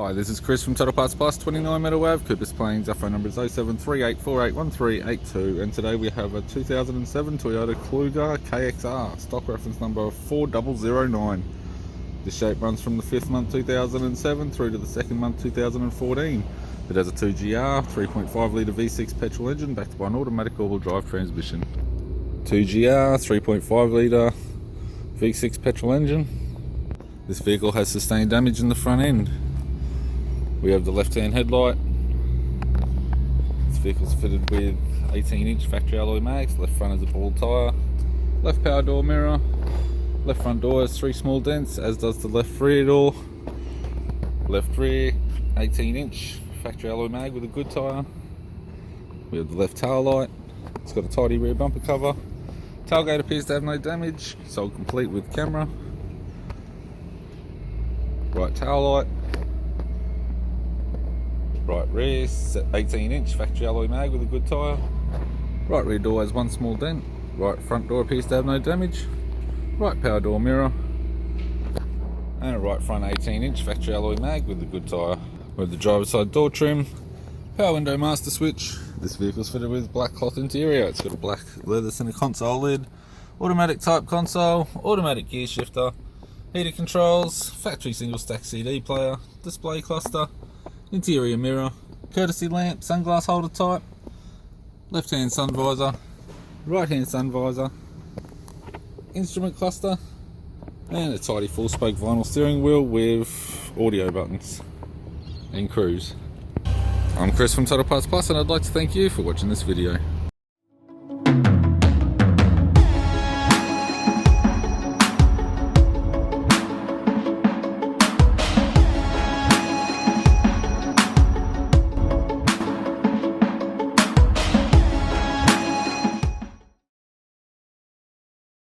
Hi, this is Chris from Toyota Parts Plus, 29 Meadow Ave, Coopers Plains. Our phone number is 0738481382, and today we have a 2007 Toyota Kluger KX-R, stock reference number 4009. This shape runs from the 5th month 2007 through to the 2nd month 2014. It has a 2GR, 3.5 litre V6 petrol engine backed by an automatic all-wheel drive transmission. 2GR, 3.5 litre V6 petrol engine. This vehicle has sustained damage in the front end. We have the left-hand headlight. This vehicle is fitted with 18-inch factory alloy mags. Left front is a ball tyre. Left power door mirror. Left front door has 3 small dents, as does the left rear door. Left rear, 18-inch factory alloy mag with a good tyre. We have the left tail light. It's got a tidy rear bumper cover. Tailgate appears to have no damage, sold complete with camera. Right tail light. Right rear, 18-inch factory alloy mag with a good tyre. Right rear door has 1 small dent. Right front door appears to have no damage. Right power door mirror. And a right front 18-inch factory alloy mag with a good tyre. With the driver's side door trim. Power window master switch. This vehicle is fitted with black cloth interior. It's got a black leather center console lid. Automatic type console. Automatic gear shifter. Heated controls. Factory single stack CD player. Display cluster. Interior mirror, courtesy lamp, sunglass holder type, left hand sun visor, right hand sun visor, instrument cluster, and a tidy full spoke vinyl steering wheel with audio buttons and cruise. I'm Chris from Toyota Parts Plus, and I'd like to thank you for watching this video.